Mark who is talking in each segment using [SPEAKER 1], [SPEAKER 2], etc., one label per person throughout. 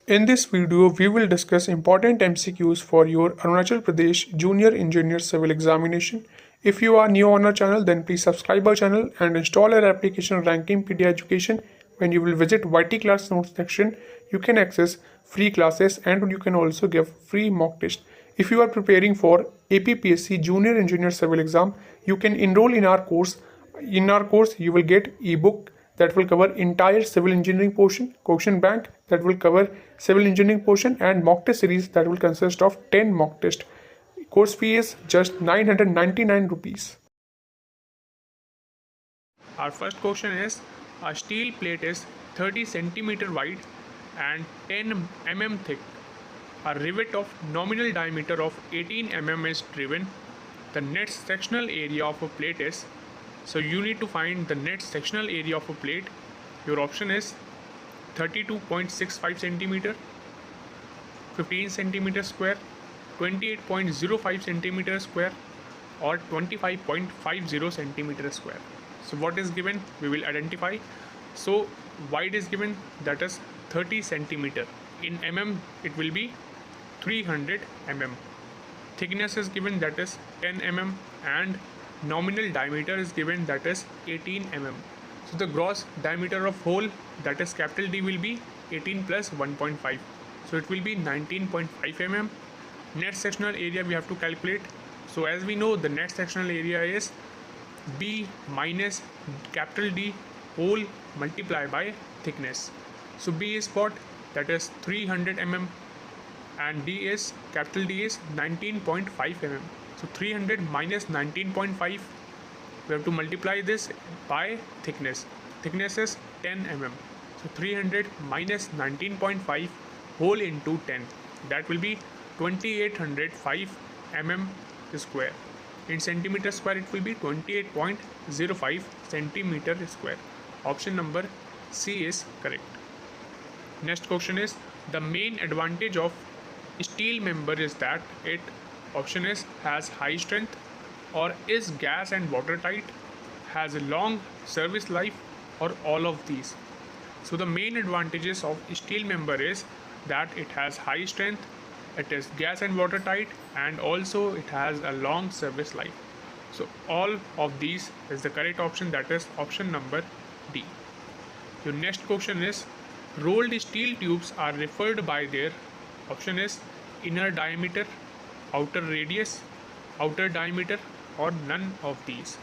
[SPEAKER 1] In this video, we will discuss important MCQs for your Arunachal Pradesh Junior Engineer Civil Examination. If you are new on our channel, then please subscribe our channel and install our application ranking Pedia Education. When you will visit YT class notes section, you can access free classes and you can also give free mock test. If you are preparing for APPSC Junior Engineer Civil Exam, you can enroll in our course. In our course, you will get ebook that will cover entire civil engineering portion, question bank that will cover civil engineering portion, and mock test series that will consist of 10 mock tests. Course fee is just 999 rupees. Our first question is, a steel plate is 30 centimeter wide and 10 mm thick. A rivet of nominal diameter of 18 mm is driven. The net sectional area of a plate is, so you need to find the net sectional area of a plate. Your option is 32.65 centimeter, 15 centimeter square, 28.05 centimeter square, or 25.50 centimeter square. So what is given, we will identify. So wide is given, that is 30 centimeter. In mm it will be 300 mm. Thickness is given, that is 10 mm, and nominal diameter is given, that is 18 mm. So the gross diameter of hole, that is capital D, will be 18 plus 1.5. So it will be 19.5 mm. Net sectional area we have to calculate. So as we know, the net sectional area is B minus capital D whole multiplied by thickness. So B is what? That is 300 mm, and D is, capital D is 19.5 mm. So 300 minus 19.5, we have to multiply this by thickness. Thickness is 10 mm. So 300 minus 19.5 whole into 10, that will be 2805 mm square. In centimeter square it will be 28.05 centimeter square. Option number C is correct. Next question is, the main advantage of steel member is that it, option is, has high strength, or is gas and watertight, has a long service life, or all of these. So the main advantages of steel member is that it has high strength, it is gas and watertight, and also it has a long service life. So all of these is the correct option, that is option number D. Your next question is, rolled steel tubes are referred by their, option is, inner diameter, outer radius, outer diameter, or none of these.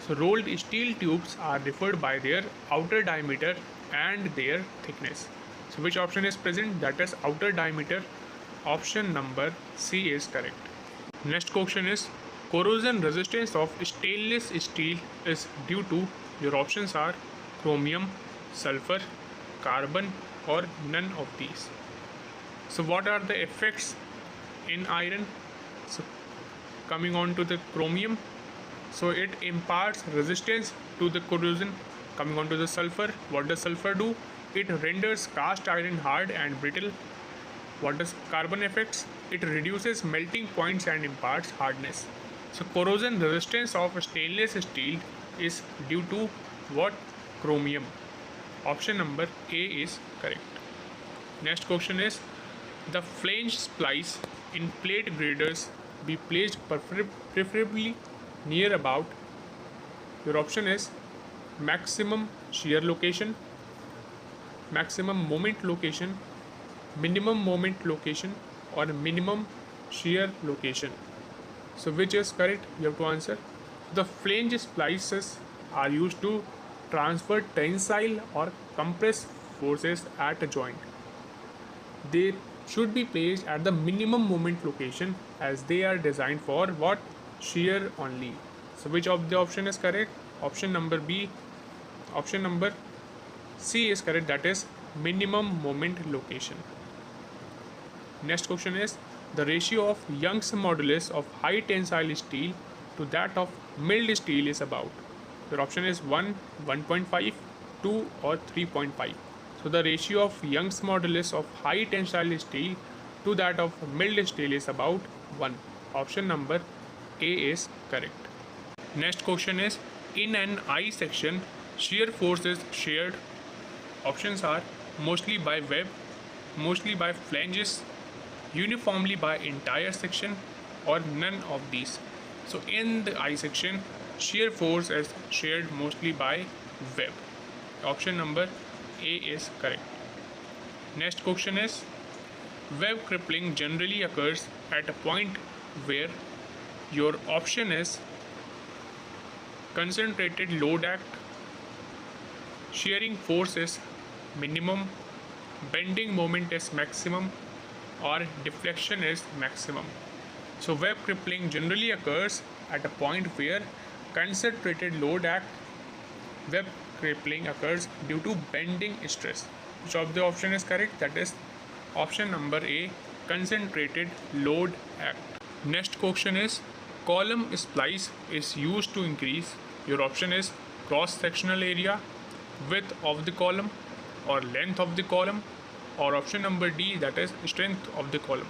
[SPEAKER 1] So rolled steel tubes are referred by their outer diameter and their thickness. So which option is present? That is outer diameter. Option number C is correct. Next question is, corrosion resistance of stainless steel is due to, your options are chromium, sulfur, carbon, or none of these. So what are the effects in iron? So coming on to the chromium, so it imparts resistance to the corrosion. Coming on to the sulfur, what does sulfur do? It renders cast iron hard and brittle. What does carbon affects? It reduces melting points and imparts hardness. So corrosion resistance of stainless steel is due to what? Chromium. Option number A is correct. Next question is, the flange splice in plate graders be placed preferably near about, your option is maximum shear location, maximum moment location, minimum moment location, or minimum shear location. So which is correct? You have to answer. The flange splices are used to transfer tensile or compress forces at a joint. They should be placed at the minimum moment location, as they are designed for what? Shear only. So which of the option is correct? Option number B. Option number C is correct, that is minimum moment location. Next question is, the ratio of Young's modulus of high tensile steel to that of mild steel is about, your option is 1, 1.5, 2, or 3.5. So the ratio of Young's modulus of high tensile steel to that of mild steel is about 1. Option number A is correct. Next question is, in an I section, shear force is shared. Options are mostly by web, mostly by flanges, uniformly by entire section, or none of these. So in the I section, shear force is shared mostly by web. Option number A is correct. Next question is, web crippling generally occurs at a point where your option is concentrated load act, shearing force is minimum, bending moment is maximum, or deflection is maximum. So web crippling generally occurs at a point where concentrated load act. Web crippling occurs due to bending stress. Which of the option is correct? That is option number A, concentrated load act. Next question is, column splice is used to increase. Your option is cross sectional area, width of the column, or length of the column, or option number D, that is strength of the column.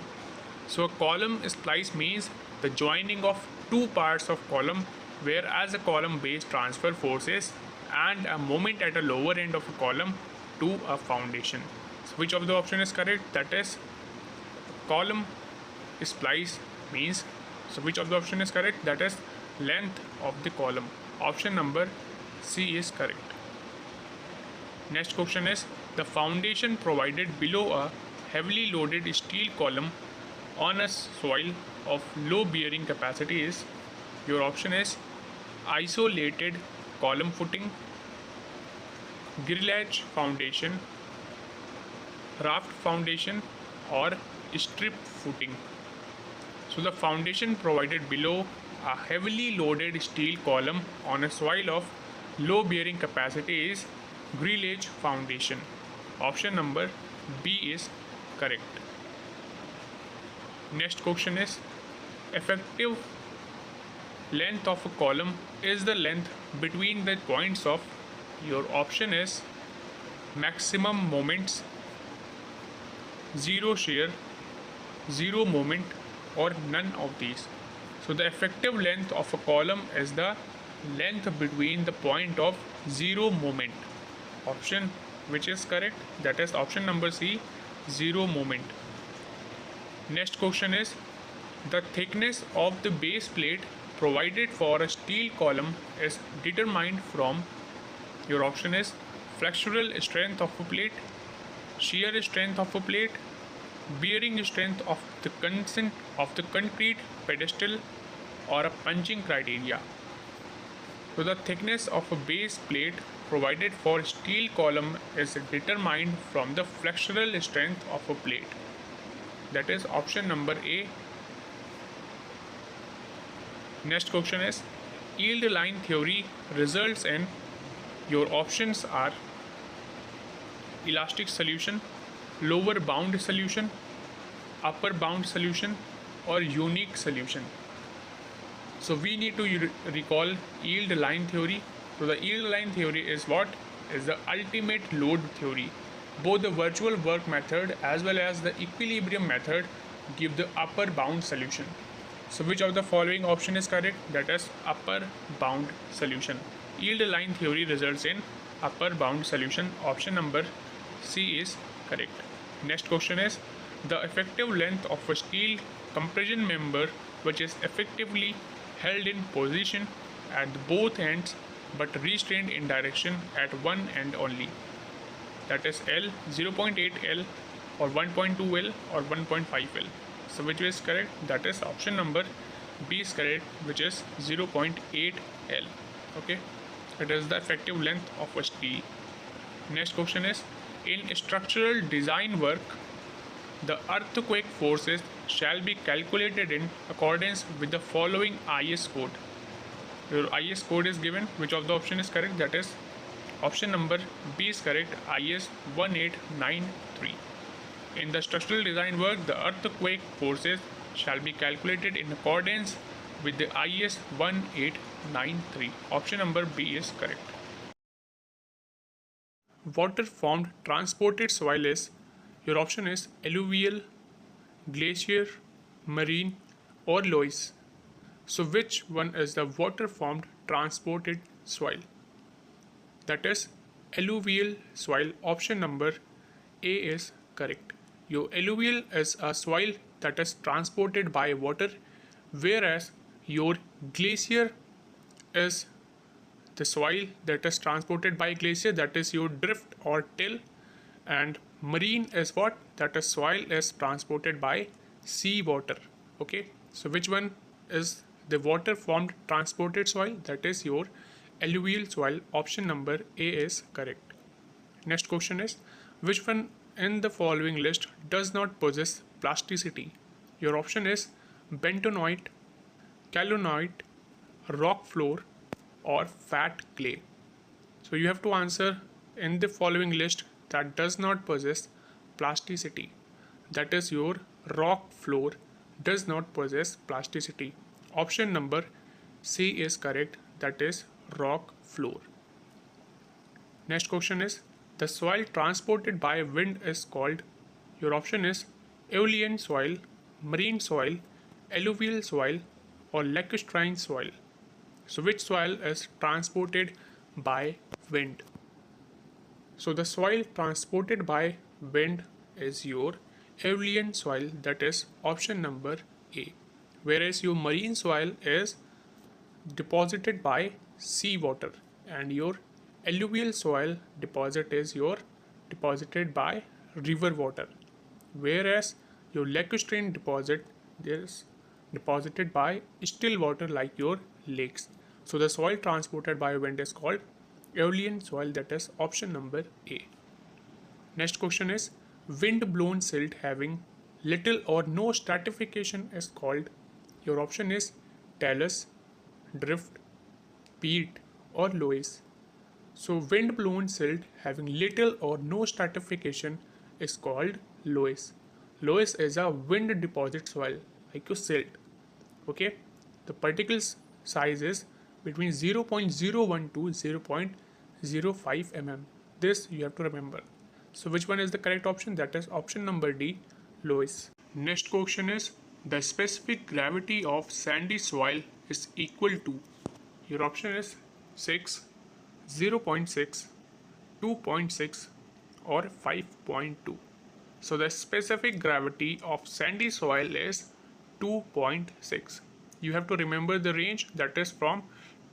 [SPEAKER 1] So a column splice means the joining of two parts of column, whereas a column base transfer forces and a moment at a lower end of a column to a foundation. So which of the option is correct? That is column splice means. So which of the option is correct? That is length of the column. Option number C is correct. Next question is, the foundation provided below a heavily loaded steel column on a soil of low bearing capacity is. Your option is isolated column footing, grillage foundation, raft foundation, or strip footing. So the foundation provided below a heavily loaded steel column on a soil of low bearing capacity is grillage foundation. Option number B is correct. Next question is, effective length of a column is the length between the points of. Your option is maximum moments, zero shear, zero moment, or none of these. So the effective length of a column is the length between the point of zero moment. Option which is correct, that is option number C, zero moment. Next question is, the thickness of the base plate provided for a steel column is determined from. Your option is flexural strength of a plate, shear strength of a plate, bearing strength of the concrete pedestal, or a punching criteria. So the thickness of a base plate provided for steel column is determined from the flexural strength of a plate. That is option number A. Next question is, yield line theory results in. Your options are elastic solution, lower bound solution, upper bound solution, or unique solution. So we need to recall yield line theory. So the yield line theory is what? Is the ultimate load theory. Both the virtual work method as well as the equilibrium method give the upper bound solution. So which of the following option is correct? That is upper bound solution. Yield line theory results in upper bound solution. Option number C is correct. Next question is, the effective length of a steel compression member which is effectively held in position at both ends but restrained in direction at one end only. That is L, 0.8 L, or 1.2 L, or 1.5 L. So which is correct? That is option number B is correct, which is 0.8 L. Okay, it is the effective length of a steel. Next question is, in structural design work, the earthquake forces shall be calculated in accordance with the following IS code. Your IS code is given. Which of the option is correct? That is option number B is correct, IS 1893. In the structural design work, the earthquake forces shall be calculated in accordance with the IS 1893. Option number B is correct. Water formed transported soil is. Your option is alluvial, glacier, marine, or loess. So which one is the water formed transported soil? That is alluvial soil. Option number A is correct. Your alluvial is a soil that is transported by water, whereas your glacier is the soil that is transported by glacier, that is your drift or till. And marine is what? That is soil is transported by sea water. Okay, so which one is the water formed transported soil? That is your alluvial soil. Option number A is correct. Next question is, which one in the following list does not possess plasticity? Your option is bentonite, calcite, rock floor, or fat clay. So you have to answer in the following list that does not possess plasticity. That is your rock floor does not possess plasticity. Option number C is correct. That is rock floor. Next question is, the soil transported by wind is called. Your option is aeolian soil, marine soil, alluvial soil, or lacustrine soil. So which soil is transported by wind? So the soil transported by wind is your aeolian soil, that is option number A. Whereas your marine soil is deposited by sea water, and your alluvial soil deposit is your deposited by river water, whereas your lacustrine deposit is deposited by still water like your lakes. So the soil transported by wind is called aeolian soil, that is option number A. Next question is, wind blown silt having little or no stratification is called. Your option is talus, drift, peat, or loess. So wind blown silt having little or no stratification is called loess. Loess is a wind deposit soil like your silt. Okay, the particle size is between 0.01 to 0.05 mm. This you have to remember. So which one is the correct option? That is option number D, loess. Next question is, the specific gravity of sandy soil is equal to. Your option is 6, 0.6, 2.6, or 5.2. So the specific gravity of sandy soil is 2.6. You have to remember the range, that is from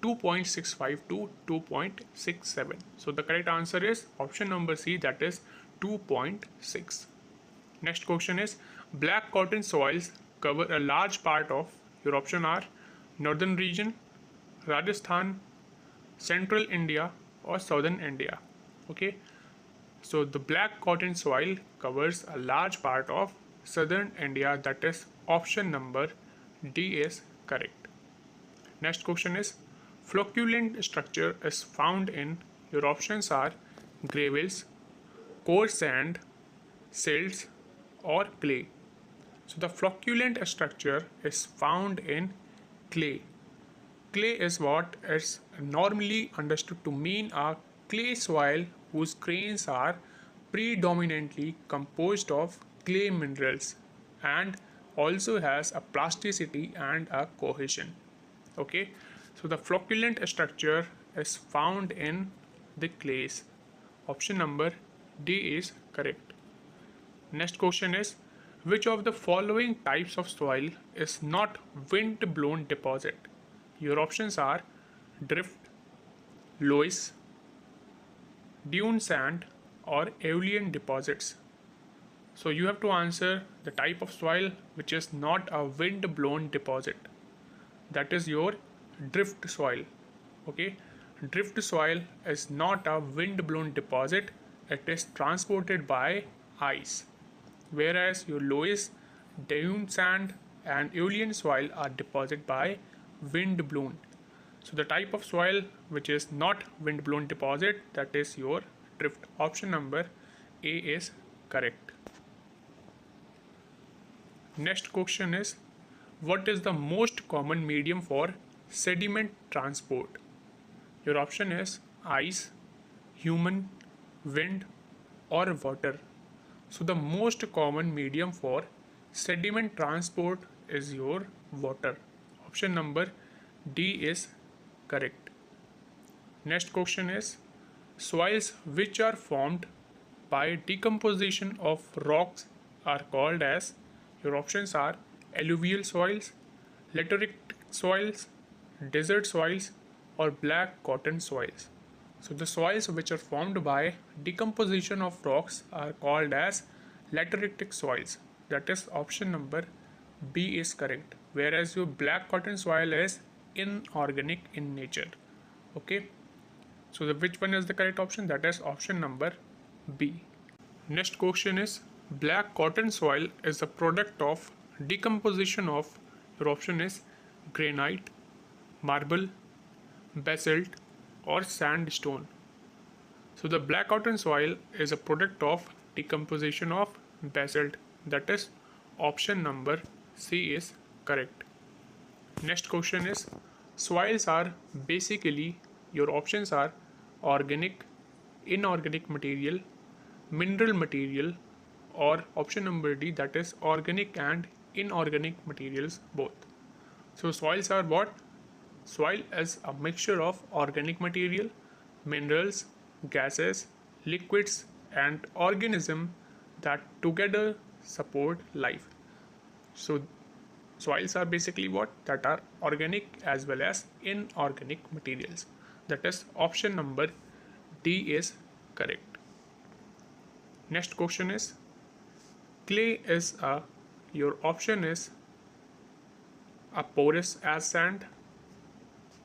[SPEAKER 1] 2.65 to 2.67. So the correct answer is option number C, that is 2.6. Next question is, black cotton soils cover a large part of. Your option are northern region, Rajasthan, central India, or southern India. Okay, so the black cotton soil covers a large part of southern India, that is option number D is correct. Next question is, flocculent structure is found in. Your options are gravels, coarse sand, silts, or clay. So the flocculent structure is found in clay. Clay is what is normally understood to mean a clay soil whose grains are predominantly composed of clay minerals and also has a plasticity and a cohesion. Okay, so the flocculent structure is found in the clays. Option number D is correct. Next question is, which of the following types of soil is not wind blown deposit? Your options are drift, loess, dune sand, or aeolian deposits. So you have to answer the type of soil which is not a wind blown deposit. That is your drift soil. Okay, drift soil is not a wind blown deposit, it is transported by ice, whereas your loess, dune sand, and aeolian soil are deposited by wind blown. So the type of soil which is not wind blown deposit, that is your drift. Option number A is correct. Next question is, what is the most common medium for sediment transport? Your option is ice, human, wind, or water. So the most common medium for sediment transport is your water. Option number D is correct. Next question is, soils which are formed by decomposition of rocks are called as, your options are alluvial soils, lateritic soils, desert soils, or black cotton soils. So the soils which are formed by decomposition of rocks are called as lateritic soils. That is option number B is correct. Whereas your black cotton soil is inorganic in nature. Okay. So which one is the correct option? That is option number B. Next question is, black cotton soil is a product of decomposition of, your option is granite, marble, basalt, or sandstone. So the black cotton soil is a product of decomposition of basalt. That is option number C is correct. Next question is, soils are basically, your options are organic, inorganic material, mineral material, or option number D, that is organic and inorganic materials both. So soils are what? Soil is a mixture of organic material, minerals, gases, liquids, and organisms that together support life. So soils are basically what? That are organic as well as inorganic materials. That is option number D is correct. Next question is, clay is a, your option is a porous as sand.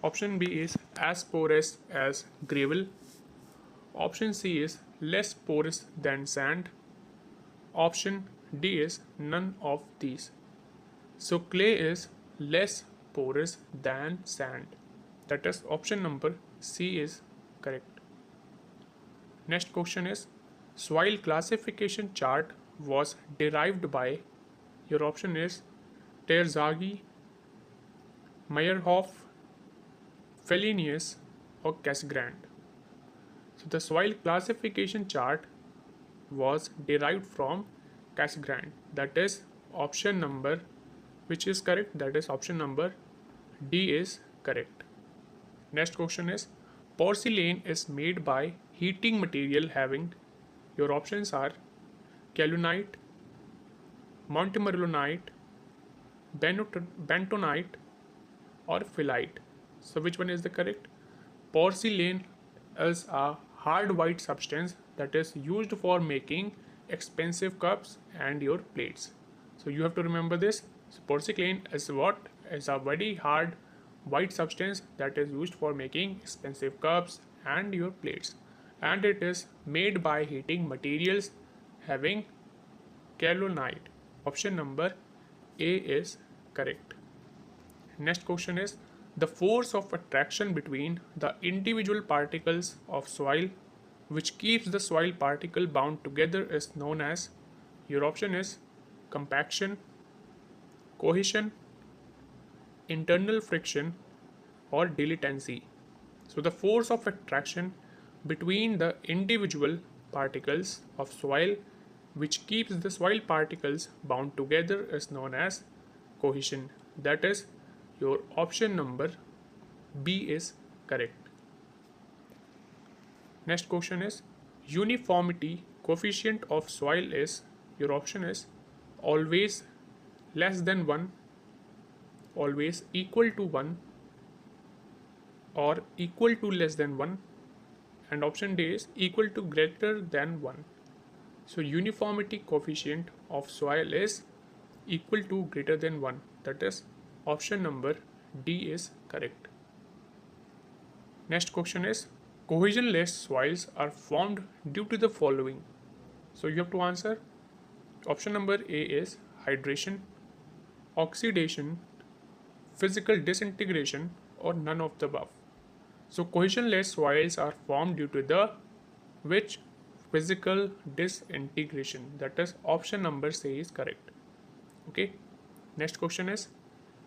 [SPEAKER 1] Option B is as porous as gravel. Option C is less porous than sand. Option D is none of these. So clay is less porous than sand. That is option number C is correct. Next question is, soil classification chart was derived by, your option is Terzaghi, Meyerhoff, Fellinius, or Cassegrande. So the soil classification chart was derived from Cassegrande. That is option number, which is correct, that is option number D is correct. Next question is, porcelain is made by heating material having, your options are kaolinite, montmorillonite, bentonite, or phyllite. So which one is the correct? Porcelain is a hard white substance that is used for making expensive cups and your plates. So you have to remember this. So porcelain is what? Is a very hard white substance that is used for making expensive cups and your plates, and it is made by heating materials having kaolinite. Option number A is correct. Next question is, the force of attraction between the individual particles of soil which keeps the soil particle bound together is known as, your option is compaction, cohesion, internal friction, or dilatancy. So the force of attraction between the individual particles of soil which keeps the soil particles bound together is known as cohesion. That is your option number B is correct. Next question is, uniformity coefficient of soil is, your option is always less than 1, always equal to 1, or equal to less than 1, and option D is equal to greater than 1. So uniformity coefficient of soil is equal to greater than 1. That is option number D is correct. Next question is, cohesionless soils are formed due to the following. So you have to answer. Option number A is hydration, oxidation, physical disintegration, or none of the above. So cohesionless soils are formed due to the which? Physical disintegration. That is option number C is correct. Okay. Next question is,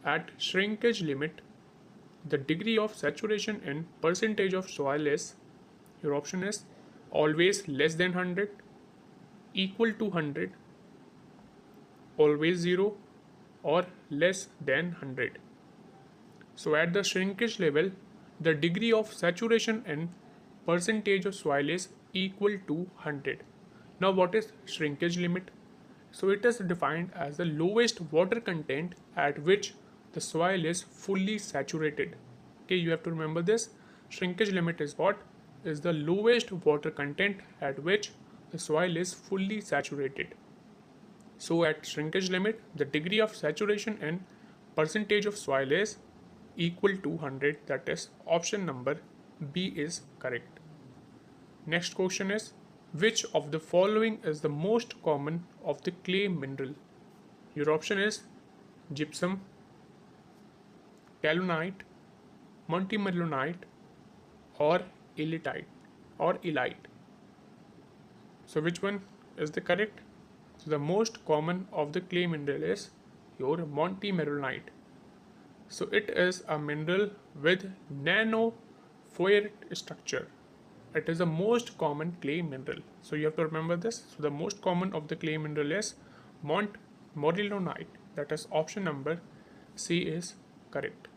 [SPEAKER 1] at shrinkage limit, the degree of saturation in percentage of soil is, your option is always less than 100, equal to 100, always 0, or less than 100. So at the shrinkage level, the degree of saturation in percentage of soil is equal to 100. Now what is shrinkage limit? So it is defined as the lowest water content at which the soil is fully saturated. Okay, you have to remember this. Shrinkage limit is what? Is the lowest water content at which the soil is fully saturated. So at shrinkage limit, the degree of saturation in percentage of soil is equal to 100. That is option number B is correct. Next question is, which of the following is the most common of the clay mineral? Your option is gypsum, kaolinite, montmorillonite, or elite. So which one is the correct? So the most common of the clay mineral is your montmorillonite. So it is a mineral with nanophorate structure. It is the most common clay mineral. So you have to remember this. So the most common of the clay mineral is montmorillonite. That is option number C is correct.